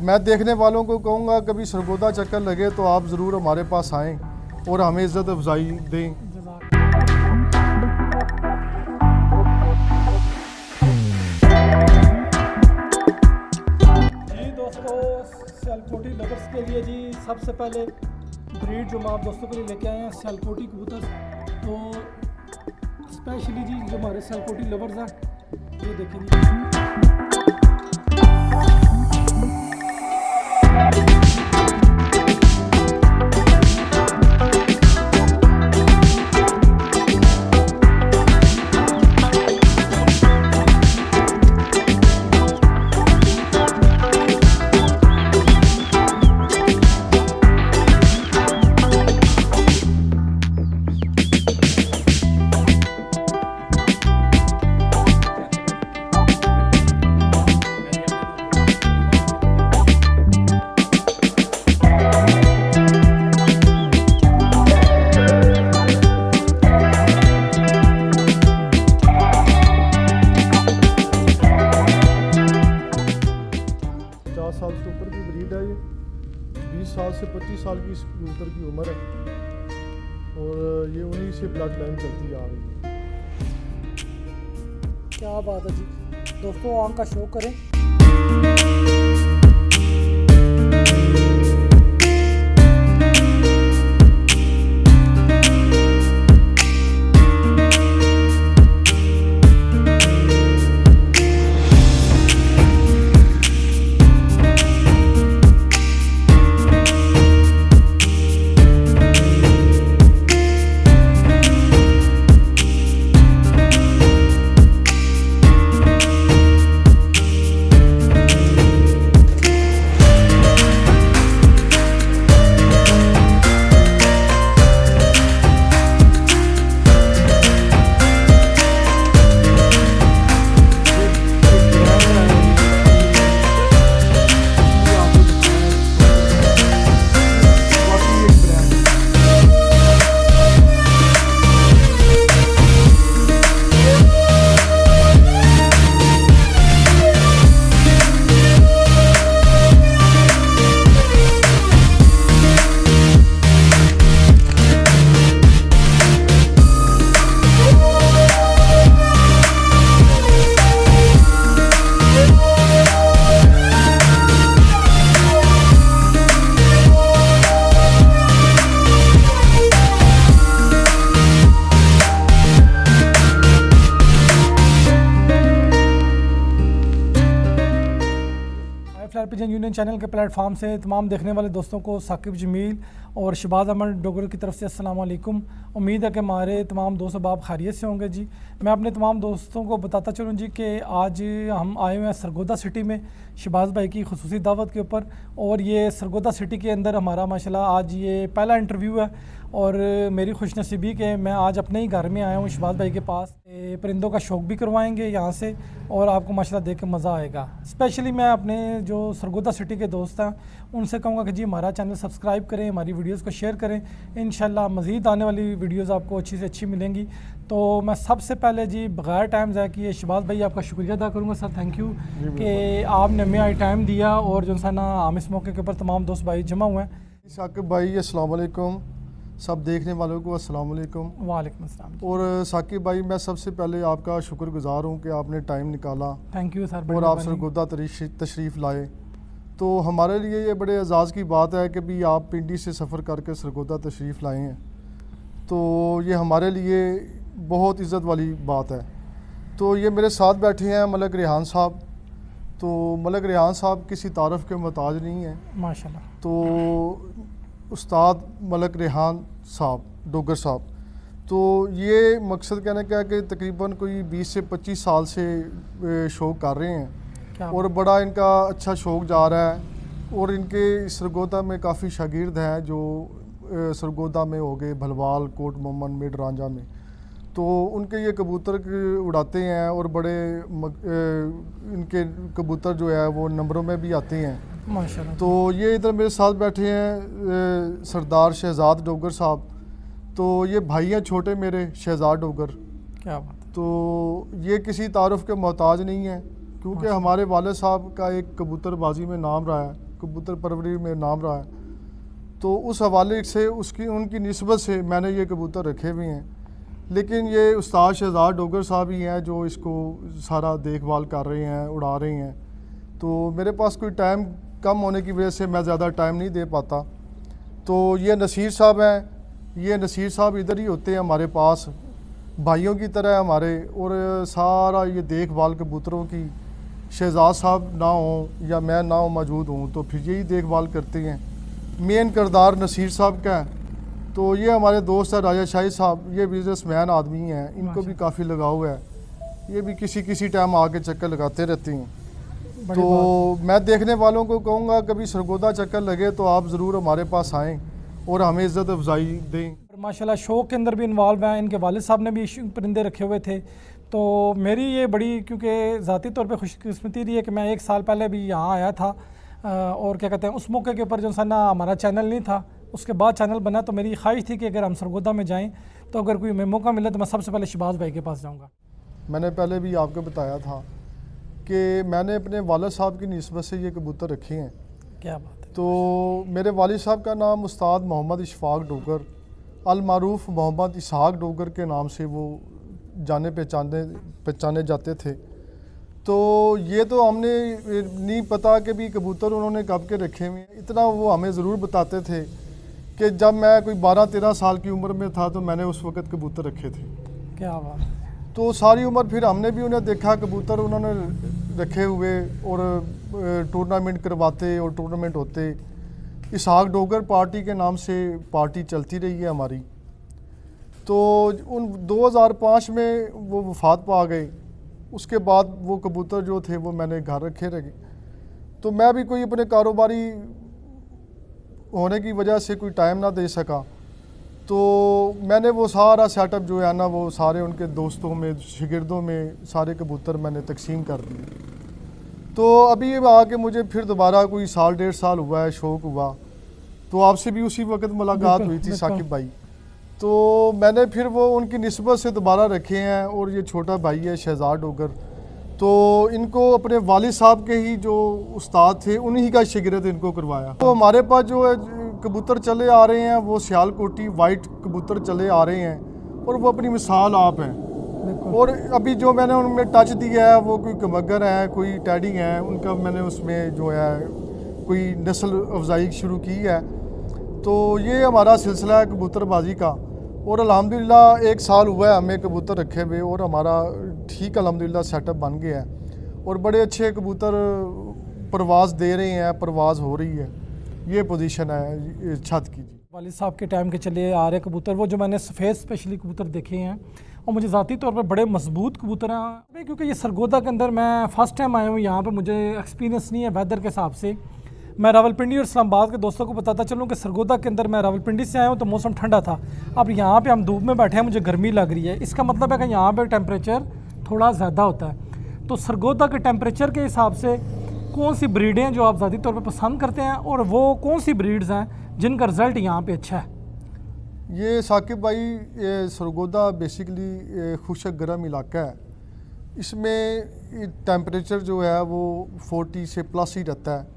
मैं देखने वालों को कहूँगा कभी सरगोदा चक्कर लगे तो आप ज़रूर हमारे पास आएँ और हमें इज़्ज़त अफजाई दें। जी दोस्तों, सियालकोटी लवर्स के लिए जी सबसे पहले ब्रीड जो मैं आप दोस्तों के लिए लेके आए हैं सियालकोटी कबूतर। तो स्पेशली जी जो हमारे सियालकोटी लवर्स हैं, ये देखें जी। साल से ऊपर की ब्रीड है, ये 20 साल से 25 साल की इस कबूतर की उम्र है और ये उन्हीं से ब्लड लाइन चलती आ रही है। क्या बात है जी दोस्तों, आंख का शो करें। फ्लायर पिजन यूनियन चैनल के प्लेटफॉर्म से तमाम देखने वाले दोस्तों को साकिब जमील और शहबाज अहमद डोगर की तरफ से अस्सलाम वालेकुम। उम्मीद है कि हमारे तमाम दोस्त बाब खैरियत से होंगे जी। मैं अपने तमाम दोस्तों को बताता चलूँ जी कि आज हम आए हुए हैं सरगोदा सिटी में शहबाज भाई की खुसूसी दावत के ऊपर, और ये सरगोदा सिटी के अंदर हमारा माशाल्लाह आज ये पहला इंटरव्यू है और मेरी खुशनसीबी कि मैं आज अपने ही घर में आया हूँ शहबाज भाई के पास। परिंदों का शौक़ भी करवाएंगे यहाँ से और आपको माशाल्लाह देख के मज़ा आएगा। स्पेशली मैं अपने जो सरगोदा सिटी के दोस्त हैं उनसे कहूँगा कि जी हमारा चैनल सब्सक्राइब करें, हमारी वीडियोस को शेयर करें। इंशाल्लाह मज़ीद आने वाली वीडियोस आपको अच्छी से अच्छी मिलेंगी। तो मैं सबसे पहले जी बग़ैर टाइम ज़ाया किए शहबाज भाई आपका शुक्रिया अदा करूँगा सर, थैंक यू कि आपने हमें आई टाइम दिया और जो है ना हम इस मौके के ऊपर तमाम दोस्त भाई जमा हुए हैं। साकिब भाई अस्सलाम वालेकुम, सब देखने वालों को अस्सलाम वालेकुम। वालेकुम अस्सलाम। और साकिब भाई मैं सबसे पहले आपका शुक्रगुजार हूँ कि आपने टाइम निकाला, थैंक यू सर, और आप सरगोदा तशरीफ़ लाए। तो हमारे लिए ये बड़े एजाज़ की बात है कि भी आप पिंडी से सफ़र करके सरगोदा तशरीफ़ लाए हैं, तो ये हमारे लिए बहुत इज़्ज़त वाली बात है। तो ये मेरे साथ बैठे हैं मलक रेहान साहब। तो मलक रेहान साहब किसी तारफ़ के मोहताज नहीं हैं माशाल्लाह। तो उस्ताद मलक रेहान साहब डोगर साहब, तो ये मकसद कहने का है कि तकरीबन कोई 20 से 25 साल से शौक़ कर रहे हैं और बड़ा इनका अच्छा शौक़ जा रहा है। और इनके सरगोदा में काफ़ी शागिर्द हैं जो सरगोदा में हो गए, भलवाल, कोट मोमन, मिड रांझा में, तो उनके ये कबूतर उड़ाते हैं और बड़े इनके कबूतर जो है वो नंबरों में भी आते हैं माशाल्लाह। तो ये इधर मेरे साथ बैठे हैं सरदार शहजाद डोगर साहब। तो ये भाई हैं छोटे मेरे शहजाद डोगर। क्या बात है। तो ये किसी तारुफ के मोहताज नहीं हैं क्योंकि हमारे वाले साहब का एक कबूतरबाजी में नाम रहा है, कबूतर परवरी में नाम रहा है, तो उस हवाले से उसकी उनकी निस्बत से मैंने ये कबूतर रखे हुए हैं। लेकिन ये उस्ताद शहजाद डोगर साहब ही हैं जो इसको सारा देखभाल कर रहे हैं, उड़ा रहे हैं। तो मेरे पास कोई टाइम कम होने की वजह से मैं ज़्यादा टाइम नहीं दे पाता। तो ये नसीर साहब हैं, ये नसीर साहब इधर ही होते हैं हमारे पास, भाइयों की तरह हमारे, और सारा ये देखभाल कबूतरों की शहजाद साहब ना हो या मैं ना हो मौजूद हूँ तो फिर यही देखभाल करते हैं। मेन किरदार नसीर साहब का है। तो ये हमारे दोस्त है राजा शाही साहब, ये बिजनेसमैन आदमी हैं, इनको भी काफ़ी लगाव है, ये भी किसी टाइम आके चक्कर लगाते रहते हैं। तो मैं देखने वालों को कहूँगा कभी सरगोदा चक्कर लगे तो आप ज़रूर हमारे पास आएँ और हमें इज़्ज़त अफजाई दें। माशाल्लाह शौक़ के अंदर भी इन्वॉल्व हैं, इनके वालिद साहब ने भी परिंदे रखे हुए थे। तो मेरी ये बड़ी क्योंकि ज़ाती तौर पे खुशकिस्मती रही है कि मैं 1 साल पहले भी यहाँ आया था, और क्या कहते हैं उस मौके के ऊपर जो सा ना हमारा चैनल नहीं था, उसके बाद चैनल बना। तो मेरी ख्वाहिश थी कि अगर हम सरगोदा में जाएँ तो अगर कोई मौका मिले तो मैं सबसे पहले शहबाज भाई के पास जाऊँगा। मैंने पहले भी आपको बताया था कि मैंने अपने वालिद साहब की निस्बत से ये कबूतर रखे हैं। क्या बात है। तो मेरे वालिद साहब का नाम उस्ताद मोहम्मद इशफाक डोगर अल मारूफ मोहम्मद इसहाक डोगर के नाम से वो जाने पहचाने जाते थे। तो ये तो हमने नहीं पता कि भी कबूतर उन्होंने कब के रखे हुए हैं, इतना वो हमें ज़रूर बताते थे कि जब मैं कोई 12-13 साल की उम्र में था तो मैंने उस वक़्त कबूतर रखे थे। क्या बात है। तो सारी उम्र फिर हमने भी उन्हें देखा कबूतर उन्होंने रखे हुए और टूर्नामेंट करवाते और टूर्नामेंट होते। इसहाक डोगर पार्टी के नाम से पार्टी चलती रही है हमारी। तो उन 2005 में वो वफ़ात पा गए। उसके बाद वो कबूतर जो थे वो मैंने घर रखे रहे। तो मैं भी कोई अपने कारोबारी होने की वजह से कोई टाइम ना दे सका, तो मैंने वो सारा सेटअप जो है ना वो सारे उनके दोस्तों में शागिर्दों में सारे कबूतर मैंने तकसीम कर दिए। तो अभी आके मुझे फिर दोबारा कोई 1.5 साल हुआ है, शौक़ हुआ। तो आपसे भी उसी वक्त मुलाकात हुई थी साकिब भाई, तो मैंने फिर वो उनकी निस्बत से दोबारा रखे हैं। और ये छोटा भाई है शहजाद डोगर, तो इनको अपने वालिद साहब के ही जो उस्ताद थे उन्हीं का शिगिरत इनको करवाया। तो हमारे पास जो है कबूतर चले आ रहे हैं वो सियालकोटी वाइट कबूतर चले आ रहे हैं और वो अपनी मिसाल आप हैं। और अभी जो मैंने उनमें टच दिया है वो कोई कमगर है, कोई टैडी है, उनका मैंने उसमें जो है कोई नस्ल अफजाई शुरू की है। तो ये हमारा सिलसिला है कबूतरबाजी का। और अल्हम्दुलिल्लाह 1 साल हुआ है हमें कबूतर रखे हुए और हमारा ठीक अल्हम्दुलिल्लाह सेटअप बन गया है और बड़े अच्छे कबूतर परवाज़ दे रहे हैं, परवाज़ हो रही है। ये पोजीशन है छत की। वालिद साहब के टाइम के चले आ रहे कबूतर, वो जो मैंने सफ़ेद स्पेशली कबूतर देखे हैं और मुझे ज़ाती तौर पर बड़े मजबूत कबूतर हैं, क्योंकि ये सरगोदा के अंदर मैं फ़र्स्ट टाइम आया हूँ यहाँ पर, मुझे एक्सपीरियंस नहीं है वेदर के हिसाब से। मैं रावलपिंडी और इस्लामाबाद के दोस्तों को बताता चलूँ कि सरगोदा के अंदर मैं रावलपिंडी से आया हूँ तो मौसम ठंडा था। अब यहाँ पे हम धूप में बैठे हैं, मुझे गर्मी लग रही है। इसका मतलब है कि यहाँ पे टेम्परेचर थोड़ा ज़्यादा होता है। तो सरगोदा के टेम्परेचर के हिसाब से कौन सी ब्रीडें हैं जो आप ज़्यादा तौर पर पसंद करते हैं और वो कौन सी ब्रीड्स हैं जिनका रिज़ल्ट यहाँ पर अच्छा है? ये साकिब भाई, ये सरगोदा बेसिकली खुशक गर्म इलाका है। इसमें टेम्परेचर जो है वो 40 से प्लस ही रहता है,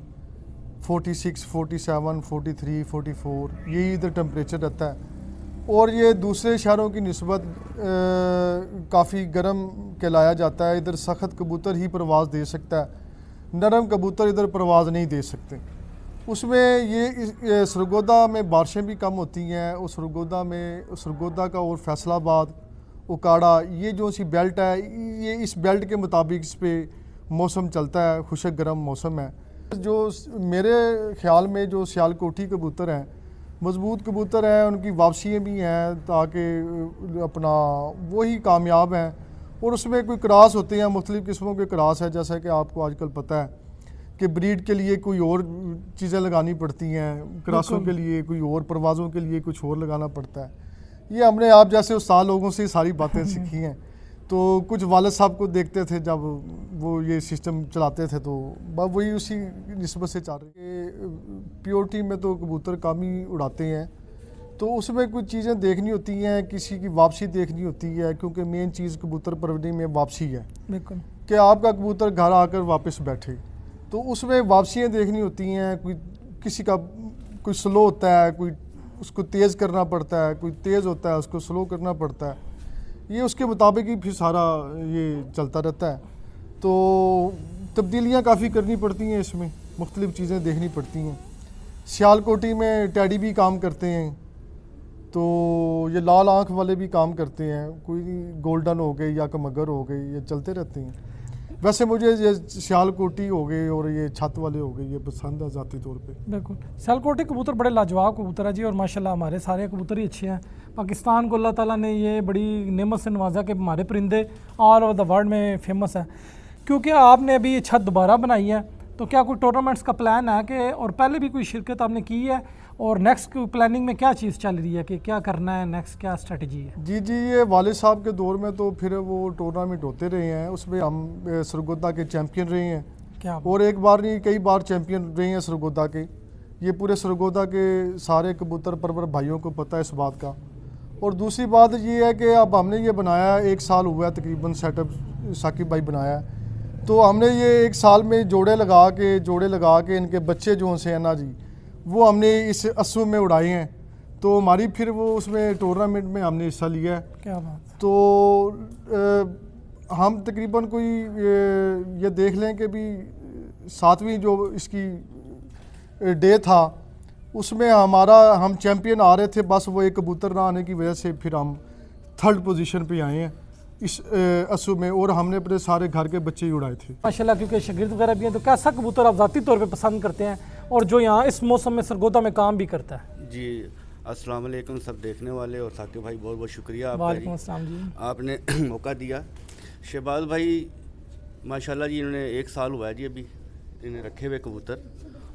46, 47, 43, 44 यही इधर टेम्परेचर रहता है। और ये दूसरे शहरों की निस्बत काफ़ी गर्म कहलाया जाता है। इधर सख्त कबूतर ही परवाज़ दे सकता है, नरम कबूतर इधर परवाज़ नहीं दे सकते। उसमें ये सरगोदा में बारिशें भी कम होती हैं और सरगोदा का और फैसलाबाद उकाड़ा ये जो सी बेल्ट है, ये इस बेल्ट के मुताबिक इस पर मौसम चलता है, खुशक गर्म मौसम है। जो मेरे ख्याल में जो सियालकोटी कबूतर हैं मजबूत कबूतर हैं, उनकी वापसियाँ भी हैं ताकि अपना वही कामयाब हैं। और उसमें कोई क्रॉस होते हैं, मुख्तलिफ़ किस्मों के क्रॉस है, जैसा कि आपको आजकल पता है कि ब्रीड के लिए कोई और चीज़ें लगानी पड़ती हैं, क्रॉसों के लिए कोई और, परवाज़ों के लिए कुछ और लगाना पड़ता है। ये हमने आप जैसे उस्ताद लोगों से सारी बातें सीखी हैं। तो कुछ वालिद साहब को देखते थे जब वो ये सिस्टम चलाते थे, तो वही उसी निस्बत से चल रहे। प्योरिटी में तो कबूतर कम ही उड़ाते हैं, तो उसमें कुछ चीज़ें देखनी होती हैं, किसी की वापसी देखनी होती है, क्योंकि मेन चीज़ कबूतर परवरिश में वापसी है। बिल्कुल। कि आपका कबूतर घर आकर वापस बैठे, तो उसमें वापसियाँ देखनी होती हैं। कोई किसी का कोई स्लो होता है, कोई उसको तेज़ करना पड़ता है, कोई तेज़ होता है उसको स्लो करना पड़ता है, ये उसके मुताबिक ही फिर सारा ये चलता रहता है। तो तब्दीलियाँ काफ़ी करनी पड़ती हैं, इसमें मुख्तलिफ़ चीज़ें देखनी पड़ती हैं। सियालकोटी में टैडी भी काम करते हैं, तो ये लाल आँख वाले भी काम करते हैं, कोई गोल्डन हो गई या कमगर हो गई, ये चलते रहते हैं। वैसे मुझे ये सियालकोटी हो गए और ये छत वाले हो गए, ये पसंद है ज़ाती तौर पे। बिल्कुल, सियालकोटी कबूतर बड़े लाजवाब कबूतर है जी, और माशाल्लाह हमारे सारे कबूतर ही अच्छे हैं। पाकिस्तान को अल्लाह ताला ने ये बड़ी नेमत से नवाजा कि हमारे परिंदे ऑल ओवर द वर्ल्ड में फेमस है। क्योंकि आपने अभी ये छत दोबारा बनाई है, तो क्या कोई टूर्नामेंट्स का प्लान है कि, और पहले भी कोई शिरकत आपने की है, और नेक्स्ट की प्लानिंग में क्या चीज़ चल रही है कि क्या करना है नेक्स्ट, क्या स्ट्रेटजी है? जी जी, ये वालिद साहब के दौर में तो फिर वो टूर्नामेंट होते रहे हैं, उसमें हम सरगोदा के चैम्पियन रहे हैं, क्या और एक बार नहीं कई बार चैम्पियन रहे हैं सरगोदा के। ये पूरे सरगोदा के सारे कबूतर परवर भाइयों को पता है इस बात का। और दूसरी बात ये है कि अब हमने ये बनाया, 1 साल हुआ है तकरीबन सेटअप साकिब भाई बनाया है, तो हमने ये 1 साल में जोड़े लगा के इनके बच्चे जो से हैं ना जी, वो हमने इस अस्सू में उड़ाए हैं। तो हमारी फिर वो उसमें टूर्नामेंट में हमने हिस्सा लिया है। क्या बात? तो हम तकरीबन कोई ये देख लें कि भी 7वीं जो इसकी डे था, उसमें हम चैम्पियन आ रहे थे, बस वो एक कबूतर ना आने की वजह से फिर हम 3rd पोजीशन पे आए हैं इस अस्सू में, और हमने अपने सारे घर के बच्चे ही उड़ाए थे माशाल्लाह। क्योंकि शागिर्द वगैरह भी हैं, तो कैसा कबूतर आप ज़ाती तौर पे पसंद करते हैं, और जो यहाँ इस मौसम में सरगोदा में काम भी करता है? जी, अस्सलाम वालेकुम सब देखने वाले, और साकिब भाई बहुत बहुत शुक्रिया आपका वालेकुम अस्सलाम जी। आपने मौका दिया। शहबाज भाई माशाल्लाह जी, इन्होंने 1 साल हुआ है जी अभी इन्हें रखे हुए कबूतर,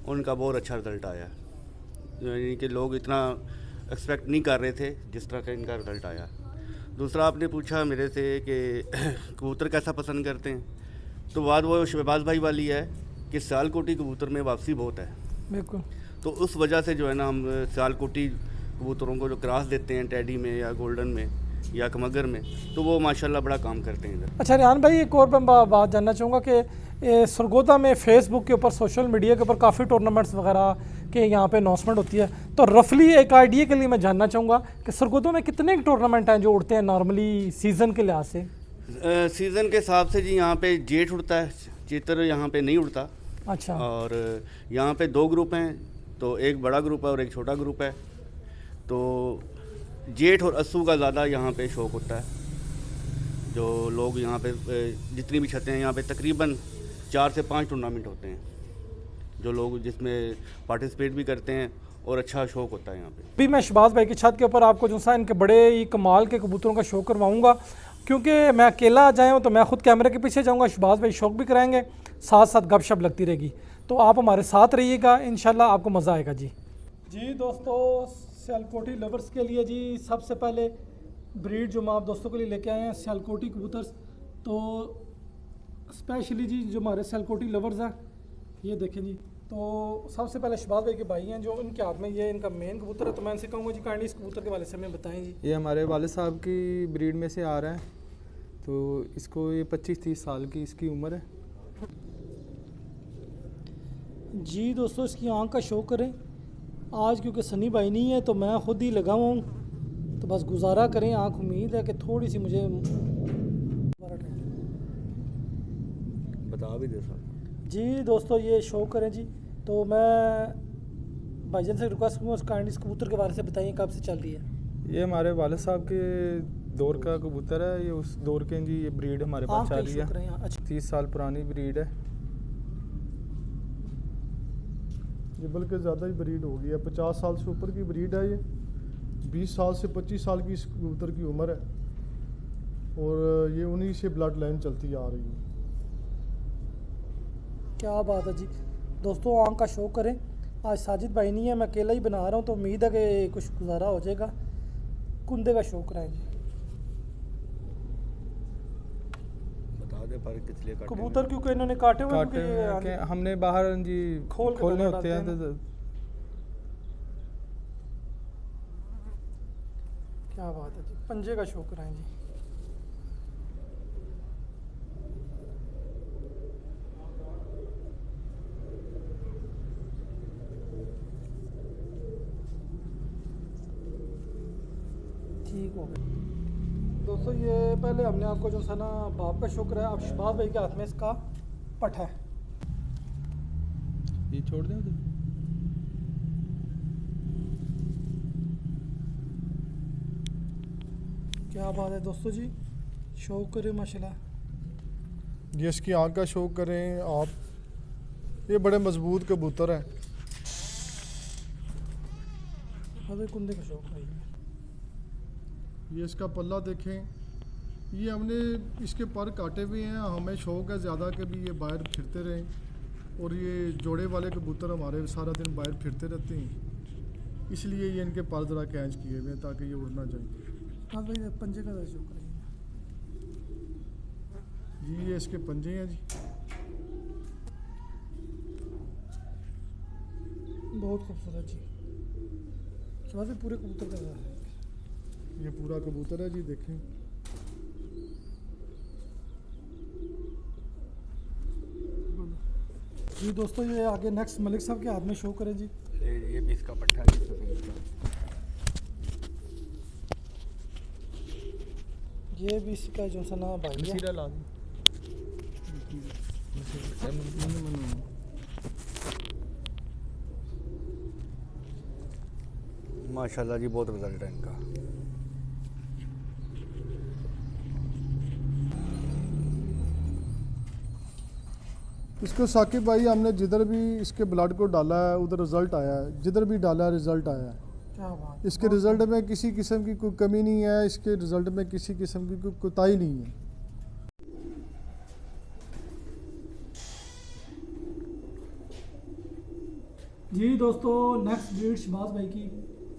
उनका बहुत अच्छा रिज़ल्ट आया, यानी कि लोग इतना एक्सपेक्ट नहीं कर रहे थे जिस तरह का इनका रिज़ल्ट आया। दूसरा आपने पूछा मेरे से कि कबूतर कैसा पसंद करते हैं, तो बात वो शहबाज भाई वाली है कि सियालकोटी कबूतर में वापसी बहुत है। बिल्कुल। तो उस वजह से जो है ना, हम सियालकोटी कबूतरों को जो क्रॉस देते हैं टैडी में या गोल्डन में या कमगर में, तो वो माशाल्लाह बड़ा काम करते हैं इधर। अच्छा रियान भाई, एक और मैं बात जानना चाहूँगा कि सरगोदा में फेसबुक के ऊपर, सोशल मीडिया के ऊपर काफ़ी टूर्नामेंट्स वगैरह के यहाँ पे अनाउंसमेंट होती है, तो रफली एक आइडिया के लिए मैं जानना चाहूँगा कि सरगोदा में कितने टूर्नामेंट हैं जो उड़ते हैं नॉर्मली सीज़न के लिहाज से? सीज़न के हिसाब से जी यहाँ पे जेठ उड़ता है, चितर यहाँ पे नहीं उड़ता। अच्छा। और यहाँ पे 2 ग्रुप हैं, तो एक बड़ा ग्रुप है और एक छोटा ग्रुप है। तो जेठ और अस्सू का ज़्यादा यहाँ पे शौक़ होता है। जो लोग यहाँ पे जितनी भी छतें हैं, यहाँ पे तकरीबन 4 से 5 टूर्नामेंट होते हैं, जो लोग जिसमें पार्टिसिपेट भी करते हैं, और अच्छा शौक़ होता है यहाँ पे। अभी मैं शहबाज भाई की छत के ऊपर आपको जो सा इनके बड़े ही कमाल के कबूतरों का शौक़ करवाऊँगा, क्योंकि मैं अकेला जाए हूँ तो मैं खुद कैमरे के पीछे जाऊँगा, शहबाज भाई शौक़ भी कराएंगे, साथ साथ गपशप लगती रहेगी। तो आप हमारे साथ रहिएगा, इंशाल्लाह आपको मज़ा आएगा जी। जी दोस्तों, सियालकोटी लवर्स के लिए जी सबसे पहले ब्रीड जो मैं आप दोस्तों के लिए लेके आए हैं, सियालकोटी कबूतर। तो स्पेशली जी जो हमारे सियालकोटी लवर्स हैं, ये देखें जी। तो सबसे पहले शहबाज भाई के भाई हैं जो इनके हाथ में ये इनका मेन कबूतर है, तो मैं इनसे कहूँगा जी काइंडली इस कबूतर के बारे से हमें बताएं जी। ये हमारे वालिद साहब की ब्रीड में से आ रहा है, तो इसको ये 25-30 साल की इसकी उम्र है। जी दोस्तों, इसकी आँख का शो करें। आज क्योंकि सनी भाई नहीं है तो मैं ख़ुद ही लगा हुआ हूँ, तो बस गुजारा करें। आँख उम्मीद है कि थोड़ी सी मुझे बता भी दे सर। जी दोस्तों, ये शो करें जी। तो मैं भाईजान से रिक्वेस्ट करूँगा काइंडली इस कबूतर के बारे से बताइए कब से चल रही है। ये हमारे वालिद साहब के दौर का कबूतर है, ये उस दौर के जी। ये ब्रीड हमारे पास चल रही है, अच्छा 30 साल पुरानी ब्रीड है। ये बल्कि ज़्यादा ही ब्रीड हो गई है, 50 साल से ऊपर की ब्रीड है। ये 20 साल से 25 साल की इस कबूतर की उम्र है, और ये उन्हीं से ब्लड लाइन चलती आ रही है। क्या बात है जी। दोस्तों आँख का शो करें। आज साजिद भाई नहीं है, मैं अकेला ही बना रहा हूँ, तो उम्मीद है कि कुछ गुजारा हो जाएगा। कुंदे का शो कराएं जी। बता दे पर किस लिए काटे कबूतर क्योंकि इन्होंने काटे हुए काटे हुए हैं, हमने बाहर जी खोलने होते हैं। तो क्या बात है जी। पंजे का शो कराएं जी। ठीक हो गया। दोस्तों ये पहले हमने आपको जो सा ना बाप का शुक्र है, अब शहबाज भाई के हाथ में इसका पट्टा है। ये छोड़ दें उधर। क्या बात है दोस्तों जी, शौक करें माशाल्लाह। ये इसकी आँख का शो करें आप, ये बड़े मजबूत कबूतर हैं। अरे कुंदे का शौक है। ये इसका पल्ला देखें, ये हमने इसके पर काटे हुए हैं, हमें शौक़ है ज़्यादा कि भी ये बाहर फिरते रहें, और ये जोड़े वाले कबूतर हमारे सारा दिन बाहर फिरते रहते हैं, इसलिए ये इनके पर ज़रा कैच किए हुए हैं ताकि ये उड़ ना जाए। हाँ भाई पंजे का शौक है जी, ये इसके पंजे हैं जी। बहुत खूबसूरत जी। शहबाज भाई पूरे कबूतर का है। ये पूरा कबूतर है जी, देखें। जी दोस्तों ये आगे नेक्स्ट मलिक साहब के हाथ में शो करें जी। ये भी इसका पट्टा है सफ़ेद का। ये भी इसका जो सा ना भाई है। मसीरा ला दी। माशाल्लाह जी, बहुत रिजल्ट है इनका। इसको साकिब भाई हमने जिधर भी इसके ब्लड को डाला है उधर रिज़ल्ट आया है, जिधर भी डाला है रिज़ल्ट आया है। क्या बात। इसके रिज़ल्ट में किसी किस्म की कोई कमी नहीं है, इसके रिज़ल्ट में किसी किस्म की कोई कोताही नहीं है। जी दोस्तों नेक्स्ट ब्रीड शहबाज भाई की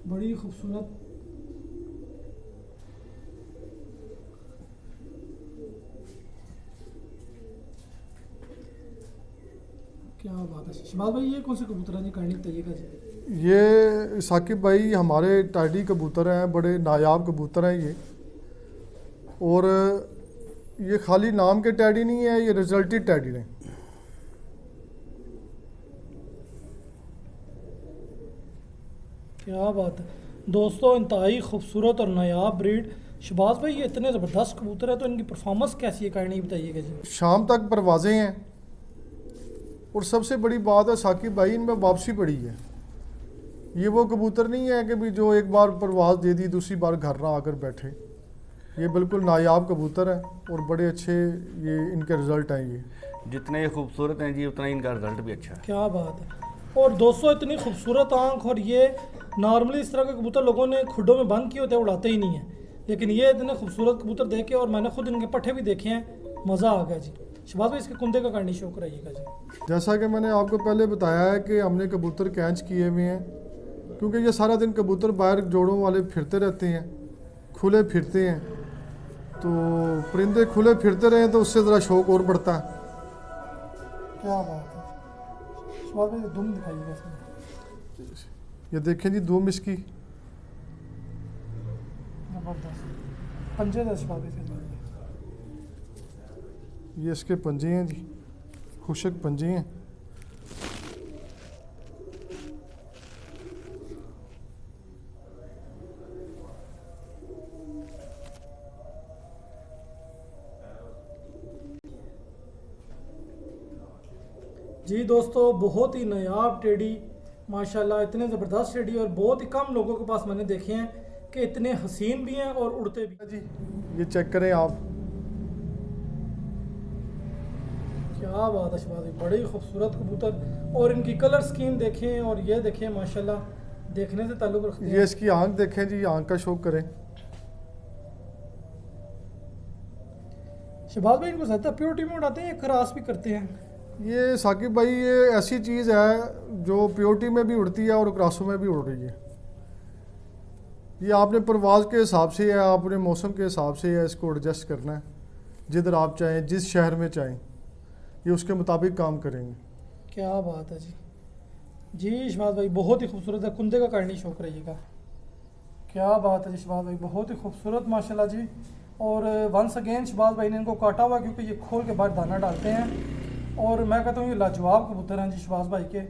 बड़ी खूबसूरत। क्या बात है शहबाज भाई, ये कौन से कबूतर हैं जी, करनी बताइएगा जी। ये साकिब भाई हमारे टाडी कबूतर हैं, बड़े नायाब कबूतर हैं ये, और ये खाली नाम के टैडी नहीं है, ये रिजल्टेड टैडी हैं। क्या बात है दोस्तों, इंतहाई खूबसूरत और नायाब ब्रीड। शहबाज भाई ये इतने ज़बरदस्त कबूतर है तो इनकी परफॉर्मेंस कैसी है, करनी बताइएगा जी। शाम तक परवाज़ें हैं, और सबसे बड़ी बात है साकिब भाई इनमें वापसी पड़ी है। ये वो कबूतर नहीं है कि भी जो एक बार परवाज़ दे दी दूसरी बार घर ना आकर बैठे। ये बिल्कुल नायाब कबूतर है और बड़े अच्छे ये इनके रिज़ल्ट हैं। ये जितने ये खूबसूरत हैं जी उतना ही इनका रिजल्ट भी अच्छा है। क्या बात है। और दोस्तों इतनी खूबसूरत आँख, और ये नॉर्मली इस तरह के कबूतर लोगों ने खुडों में बंद किए होते हैं, उड़ाते ही नहीं है, लेकिन ये इतने खूबसूरत कबूतर देखे और मैंने खुद इनके पट्टे भी देखे हैं, मज़ा आ गया जी। शहबाज भाई इसके कुंदे का करनी शो कराइएगा जी। जैसा कि मैंने आपको पहले बताया है कि हमने कबूतर कैच किए हुए हैं, क्योंकि ये सारा दिन कबूतर बाहर जोड़ों वाले फिरते रहते हैं, खुले फिरते हैं, तो परिंदे खुले फिरते रहें तो उससे ज़रा शौक़ और बढ़ता है। क्या बात है। शहबाज भाई दुम दिखाइएगा इसमें। ये देखें जी दुम इसकी, ज़बरदस्त पंजे दस शहबाज भाई से। ये इसके पंजे हैं जी, खुशक पंजे हैं। जी दोस्तों बहुत ही नायाब टेडी माशाल्लाह, इतने ज़बरदस्त टेडी और बहुत ही कम लोगों के पास मैंने देखे हैं कि इतने हसीन भी हैं और उड़ते भी। जी ये चेक करें आप, क्या बात है शहबाज भाई, बड़ी खूबसूरत कबूतर, और इनकी कलर स्कीम देखें और ये देखें माशाल्लाह, देखने से ताल्लुक़ रखते हैं। ये इसकी आंख देखें जी, आंख का शौक करें। शहबाज भाई इनको ज़्यादा प्योरिटी में उड़ाते हैं या क्रॉस भी करते हैं? ये साकिब भाई ये ऐसी चीज़ है जो प्योरिटी में भी उड़ती है और क्रॉसों में भी उड़ रही है। ये आपने परवाज़ के हिसाब से या अपने मौसम के हिसाब से या इसको एडजस्ट करना है, जिधर आप चाहें, जिस शहर में चाहें, ये उसके मुताबिक काम करेंगे। क्या बात है जी। जी शहबाज भाई बहुत ही खूबसूरत है, कुंदे का करनी शौक रहिएगा। क्या बात है जी शहबाज भाई, बहुत ही खूबसूरत माशाल्लाह जी। और वंस अगेन शहबाज भाई ने इनको काटा हुआ क्योंकि ये खोल के बाद दाना डालते हैं, और मैं कहता हूँ ये लाजवाब कबूतर हैं जी शहबाज भाई के।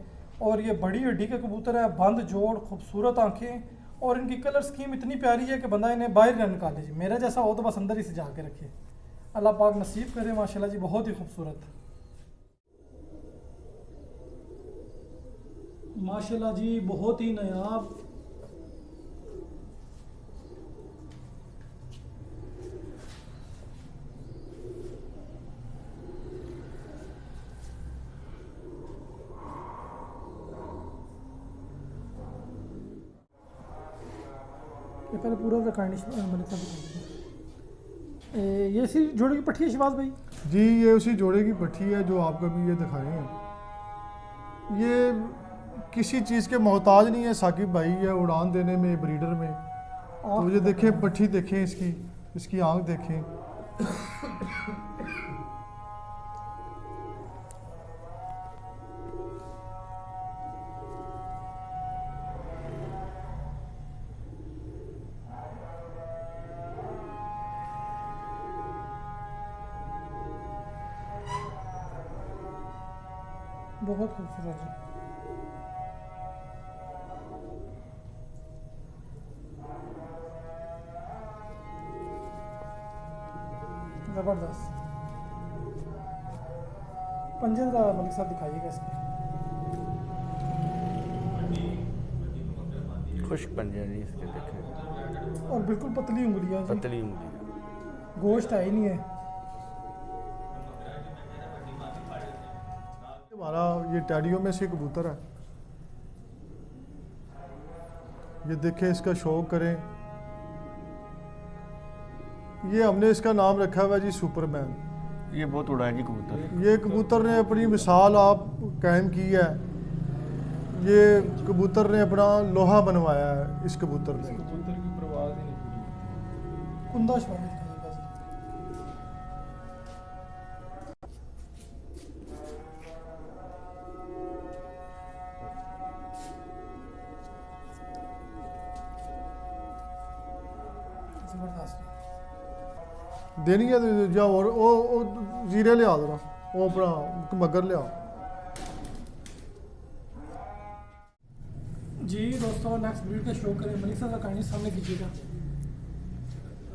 और ये बड़ी हड्डी के कबूतर है, बंद जोड़, खूबसूरत आँखें, और इनकी कलर स्कीम इतनी प्यारी है कि बंदा इन्हें बाहर ना निकाले जी, मेरा जैसा हो तो बस अंदर ही से जाके रखे। अल्लाह पाक नसीब करे माशाल्लाह जी, बहुत ही खूबसूरत माशाल्लाह जी, बहुत ही नायाब। ये पहले पूरा रिकॉर्डिश मैंने सब ये इसी जोड़े की पट्टी है शहबाज भाई? जी ये उसी जोड़े की पट्टी है जो आपको अभी ये दिखाए हैं। ये किसी चीज़ के मोहताज नहीं है साकिब भाई, है उड़ान देने में, ब्रीडर में। तो ये देखें पट्टी देखें, इसकी आँख देखें। बहुत खूबसूरत है। ज़बरदस्त। पंजे ज़रा मलिक साहब दिखाइएगा इसके। खुश्क पंजे जी इसके देखें, और बिल्कुल पतली उंगलियां जी, पतली उंगली, गोश्त है ही नहीं है। हमारा ये टैडियों में से कबूतर है। ये देखें, इसका शौक करें। ये हमने इसका नाम रखा हुआ है जी सुपरमैन। ये बहुत उड़ा है जी कबूतर। ये कबूतर ने अपनी मिसाल आप कायम की है। ये कबूतर ने अपना लोहा बनवाया है इस कबूतर ने। कबूतर की परवाज़ ही नहीं पूरी। कुंदा शवाब दिखाइएगा जी। ज़बरदस्त। देनी है तो जाओ, और वो जीरे ले आ जरा, वो अपना मगर ले आ। जी दोस्तों, नेक्स्ट ब्रीड का शो करें, मलिक साहब का कहानी सामने कीजिएगा।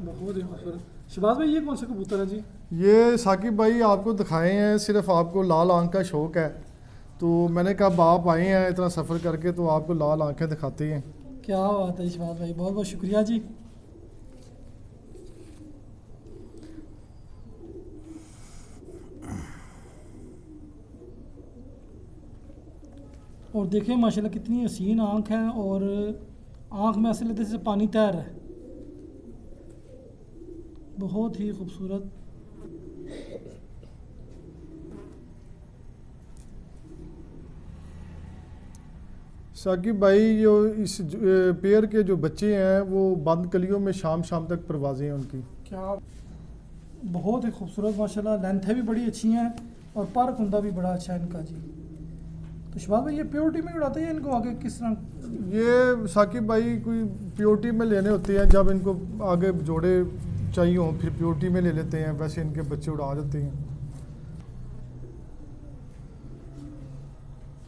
बहुत ही खूबसूरत। शहबाज भाई ये कौन सा कबूतर है जी? ये साकिब भाई आपको दिखाए हैं, सिर्फ आपको लाल आंख का शौक है, तो मैंने कहा बाप आए हैं इतना सफ़र करके तो आपको लाल आंखें दिखाते हैं। क्या बात है शहबाज भाई, बहुत बहुत शुक्रिया जी। और देखें माशाल्लाह कितनी हसीन आँख है, और आँख में ऐसे लगता है जैसे पानी तैर रहा है। बहुत ही खूबसूरत। साकिब भाई जो इस पेयर के जो बच्चे हैं वो बंद कलियों में शाम शाम तक परवाज़ें हैं उनकी। क्या बहुत ही खूबसूरत माशाल्लाह, लेंथें भी बड़ी अच्छी हैं और पर कुंदा भी बड़ा अच्छा है इनका जी। तो शहबाज भाई ये प्योरिटी में उड़ाते हैं इनको आगे किस तरह? ये साकिब भाई कोई प्योरिटी में लेने होते हैं, जब इनको आगे जोड़े चाहिए हों फिर प्योरिटी में ले लेते हैं, वैसे इनके बच्चे उड़ा जाते हैं।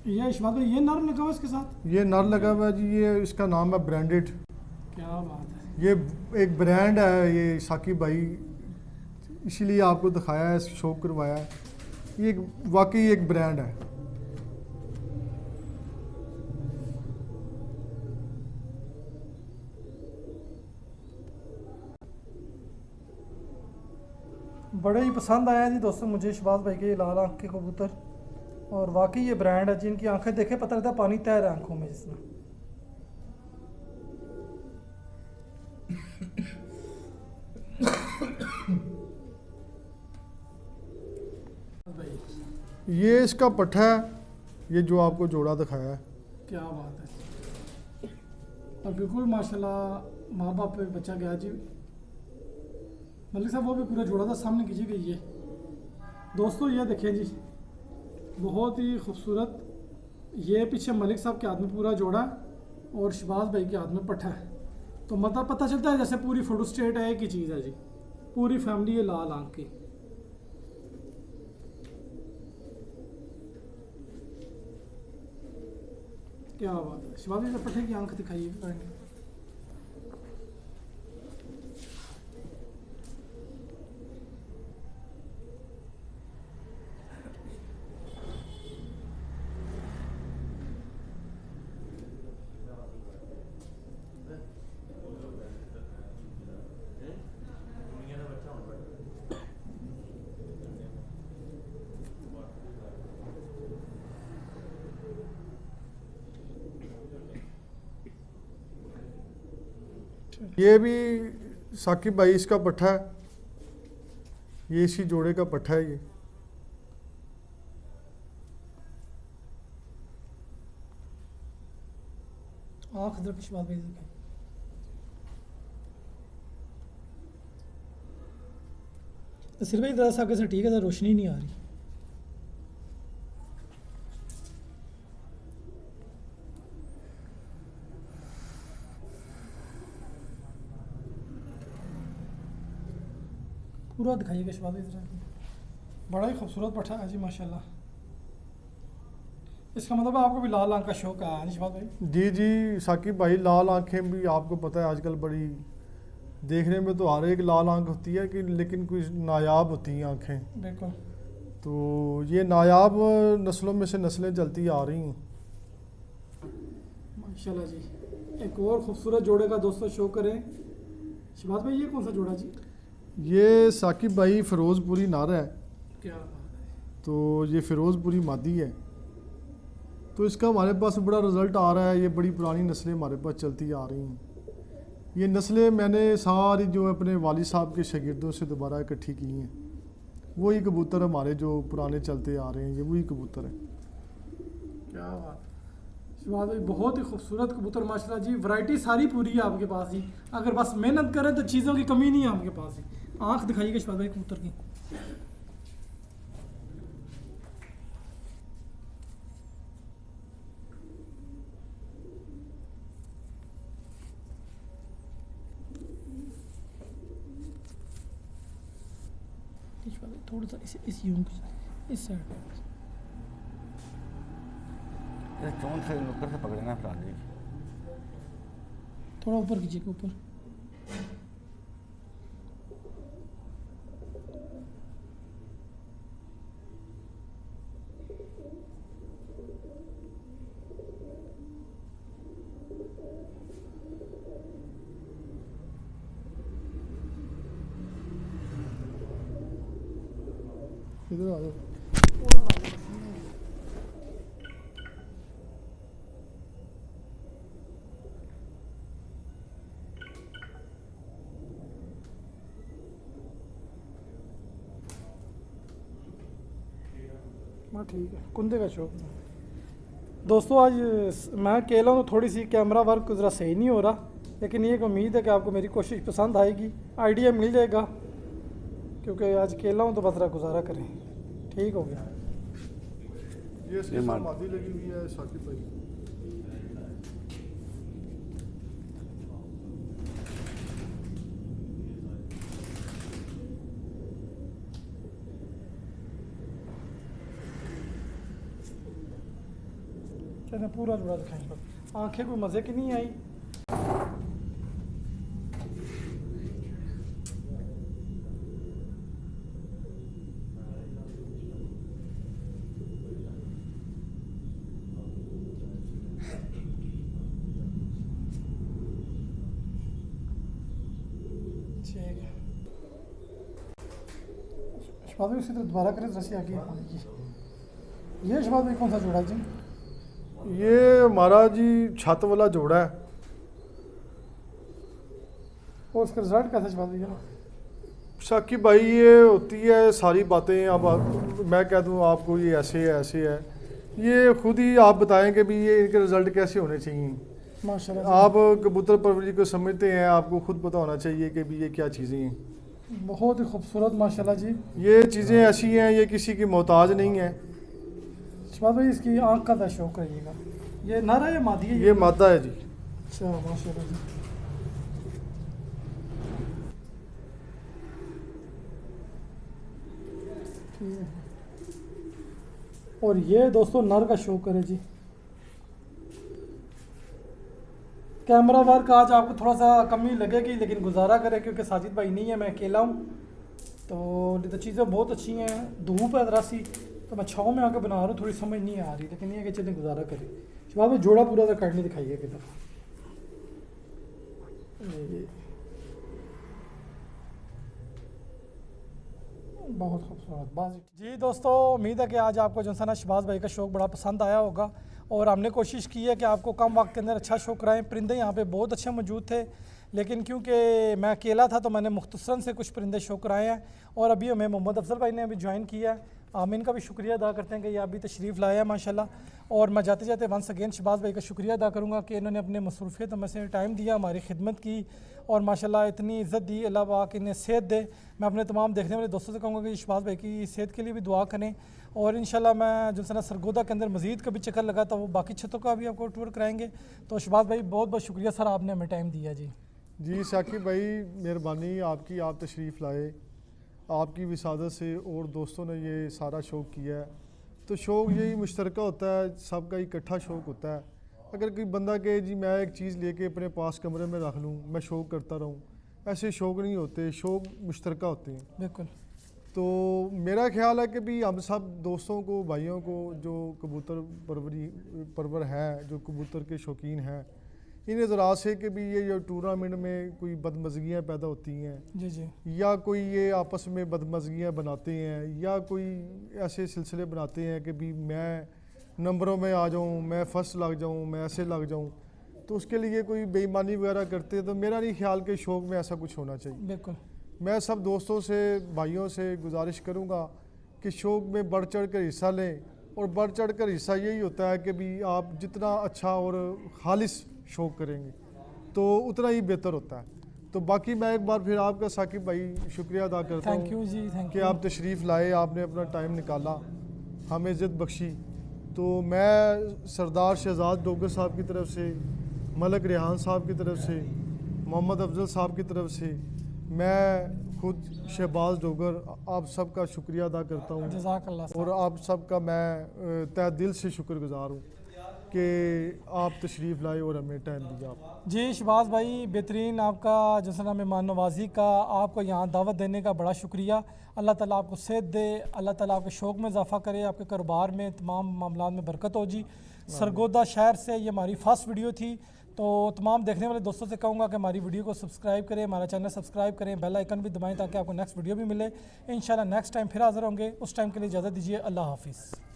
ये शहबाज भाई ये नर लगा हुआ इसके साथ? ये नर लगा हुआ है जी, ये इसका नाम है ब्रांडेड। क्या बात है। ये एक ब्रांड है ये साकिब भाई, इसीलिए आपको दिखाया है, शो करवाया है। ये वाकई एक ब्रांड है। बड़े ही पसंद आया जी दोस्तों मुझे शहबाज भाई के ये लाल आँख के कबूतर, और वाकई ये ब्रांड है जिनकी आंखें देखे पता लगता है पानी तैर है आंखों में जिसमें। ये इसका पट्ठा है, ये जो आपको जोड़ा दिखाया है। क्या बात है। और बिल्कुल माशाल्लाह माँ बाप पे बच्चा गया जी। मलिक साहब वो भी पूरा जोड़ा था, सामने कीजिएगा। ये दोस्तों ये देखें जी, बहुत ही खूबसूरत। ये पीछे मलिक साहब के हाथ में पूरा जोड़ा है और शहबाज भाई के हाथ में पट्ठा है, तो मतलब पता चलता है जैसे पूरी फोटो स्टेट है, एक ही चीज़ है जी, पूरी फैमिली है लाल आंख की। क्या बात है। शहबाज भाई पट्ठे की आंख दिखाइए। ये भी साकिब भाई इसका पट्ठा है, ये इसी जोड़े का पट्ठा है। ये आँख इधर की बात भाई देखें। सिर्फ भाई ज़रा सा आगे से ठीक है, रोशनी नहीं आ रही। पूरा दिखाइएगा शबाब भाई ज़रा, बड़ा ही खूबसूरत पट्ठा है जी माशाल्लाह। इसका मतलब है आपको भी लाल आंख का शौक है हाँ शबाब भाई? जी जी साकिब भाई, लाल आंखें भी आपको पता है आजकल बड़ी देखने में तो हर एक लाल आंख होती है कि, लेकिन कुछ नायाब होती हैं आंखें। बिल्कुल। तो ये नायाब नस्लों में से नस्लें चलती आ रही हैं माशाल्लाह जी। एक और खूबसूरत जोड़े का दोस्तों शो करें। शबाज भाई ये कौन सा जोड़ा जी? ये साकिब भाई फ़िरोज़पुरी नार है। क्या बात है। तो ये फ़िरोज़पुरी मादी है, तो इसका हमारे पास बड़ा रिज़ल्ट आ रहा है। ये बड़ी पुरानी नस्लें हमारे पास चलती आ रही हैं। ये नस्लें मैंने सारी जो अपने वालिद साहब के शागिर्दों से दोबारा इकट्ठी की हैं। वही कबूतर हमारे जो पुराने चलते आ रहे हैं, ये वही कबूतर है। क्या बात है शबाज भाई, बहुत ही खूबसूरत कबूतर माशाल्लाह जी। वैरायटी सारी पूरी है आपके पास ही, अगर बस मेहनत करें तो चीज़ों की कमी नहीं है आपके पास ही। आँख दिखाइएगा शबाज भाई कबूतर की। थोड़ा सा इस यूं इस साइड चौंध से ऊपर से पकड़ना है जी, थोड़ा ऊपर कीजिएगा ऊपर। इधर आ जाओ। हाँ ठीक है, कुंदे का शौक। दोस्तों आज मैं अकेला हूँ तो थोड़ी सी कैमरा वर्क ज़रा सही नहीं हो रहा, लेकिन ये उम्मीद है कि आपको मेरी कोशिश पसंद आएगी, आइडिया मिल जाएगा, क्योंकि आज अकेला हूँ तो बस ज़रा गुजारा करें। ठीक हो गया। ये इसके साथ मादी लगी हुई है साकिब भाई। चलो पूरा जुड़ा दिखाएंगे, आंखें कोई मज़े की नहीं आई। ठीक है शबाज भाई, उसी तरह दोबारा करें रस्सी आगे। ये शबाज भाई कौन सा जोड़ा जी? ये हमारा जी छत वाला जोड़ा है। और उसका रिजल्ट कैसा शबाज भैया? साकिब भाई ये होती है सारी बातें, अब मैं कह दूं आपको ये ऐसे है ऐसे है, ये खुद ही आप बताएं कि भी ये इनके रिज़ल्ट कैसे होने चाहिए। माशाल्लाह आप कबूतर परवरी को समझते हैं, आपको खुद पता होना चाहिए कि भी ये क्या चीज़ें हैं। बहुत ही खूबसूरत माशाल्लाह जी। ये चीज़ें ऐसी हैं, ये किसी की मोहताज नहीं है। शबाज भाई इसकी आँख का था शौक रहिएगा। ये नर है या मादी है? ये मादा है जी। अच्छा माशाल्लाह जी। ठीक है। और ये दोस्तों नर का शौक करे जी। कैमरा वर्क आज आपको थोड़ा सा कमी लगेगी, लेकिन गुजारा करें क्योंकि साजिद भाई नहीं है, मैं अकेला हूँ। तो चीज़ें बहुत अच्छी हैं, धूप है ज़रा सी तो मैं छाँव में आके बना रहा हूँ, थोड़ी समझ नहीं आ रही, लेकिन ये कि चलें गुजारा करें। शबाब में जोड़ा पूरा काट नहीं दिखाइए किधर। बहुत खूबसूरत बात जी। दोस्तों उम्मीद है कि आज आपको जो है ना शबाज भाई का शौक़ बड़ा पसंद आया होगा, और हमने कोशिश की है कि आपको कम वक्त के अंदर अच्छा शो कराएं। परिंदे यहाँ पे बहुत अच्छे मौजूद थे, लेकिन क्योंकि मैं अकेला था तो मैंने मुख्तसरन से कुछ परिंदे शो कराए हैं। और अभी हमें मोहम्मद अफजल भाई ने अभी ज्वाइन किया है, हम इनका भी शुक्रिया अदा करते हैं कि ये अभी तशरीफ़ लाया है माशाल्लाह। और मैं जाते जाते वंस अगेन शहबाज भाई का शुक्रिया अदा करूँगा कि इन्होंने अपने मसरूफियत में से टाइम दिया, हमारी खिदमत की और माशाल्लाह इतनी इज़्ज़त दी। अल्लाह पाक इन्हें सेहत दे। मैं अपने तमाम देखने वाले दोस्तों से कहूँगा कि शहबाज भाई की सेहत के लिए भी दुआ करें। और इंशाल्लाह मैं जो सना सरगोदा के अंदर मज़ीद कभी चक्कर लगा तो वो बाकी छतों का भी आपको टूर कराएंगे। तो शहबाज भाई बहुत बहुत शुक्रिया सर, आपने हमें टाइम दिया जी। जी साकिब भाई मेहरबानी आपकी, आप तशरीफ़ लाए, आपकी विसादत से और दोस्तों ने ये सारा शौक़ किया है। तो शौक़ यही मुश्तरका होता है, सबका इकट्ठा शौक़ होता है। अगर कोई बंदा कहे जी मैं एक चीज़ लेके अपने पास कमरे में रख लूँ, मैं शौक़ करता रहूँ, ऐसे शौक़ नहीं होते, शौक़ मुश्तरका होते हैं। बिल्कुल। तो मेरा ख्याल है कि भी हम सब दोस्तों को, भाइयों को जो कबूतर परवर हैं, जो कबूतर के शौकीन हैं, इन ज़रा से कि भी ये जो टूर्नामेंट में कोई बदमज़गियाँ पैदा होती हैं जी जी, या कोई ये आपस में बदमज़गियाँ बनाते हैं या कोई ऐसे सिलसिले बनाते हैं कि भी मैं नंबरों में आ जाऊँ, मैं फर्स्ट लग जाऊँ, मैं ऐसे लग जाऊँ, तो उसके लिए कोई बेईमानी वगैरह करते हैं। तो मेरा नहीं ख्याल कि शौक़ में ऐसा कुछ होना चाहिए। बिल्कुल। मैं सब दोस्तों से, भाइयों से गुजारिश करूँगा कि शौक़ में बढ़ चढ़ कर हिस्सा लें। और बढ़ चढ़ कर हिस्सा यही होता है कि भी आप जितना अच्छा और खालिस शौक़ करेंगे तो उतना ही बेहतर होता है। तो बाकी मैं एक बार फिर आपका साकिब भाई शुक्रिया अदा करता थैंक यू हूँ जी, थैंक कि यू। आप तशरीफ़ लाए, आपने अपना टाइम निकाला, हमें इज़्ज़त बख्शी। तो मैं सरदार शहजाद डोगर साहब की तरफ से, मलक रेहान साहब की तरफ से, मोहम्मद अफजल साहब की तरफ से, मैं खुद शहबाज डोगर आप सब का शुक्रिया अदा करता हूँ। जज़ाकल्लाह सर। और आप सब का मैं तहे दिल से शुक्रगुजार हूँ कि आप तशरीफ़ लाए और हमें टाइम दिया। जी शहबाज भाई, बेहतरीन आपका जो है ना मेहमान नवाजी का, आपको यहाँ दावत देने का बड़ा शुक्रिया। अल्लाह ताला आपको सेहत दे, अल्लाह ताला आपके शौक़ में इजाफ़ा करे, आपके कारोबार में, तमाम मामलात में बरकत हो जी। सरगोदा शहर से ये हमारी फ़र्स्ट वीडियो थी। तो तमाम देखने वाले दोस्तों से कहूँगा कि हमारी वीडियो को सब्सक्राइब करें, हमारा चैनल सब्सक्राइब करें, बेल आइकन भी दबाएं ताकि आपको नेक्स्ट वीडियो भी मिले। इंशाल्लाह नेक्स्ट टाइम फिर हाज़िर होंगे, उस टाइम के लिए इजाज़त दीजिए। अल्लाह हाफ़िज़।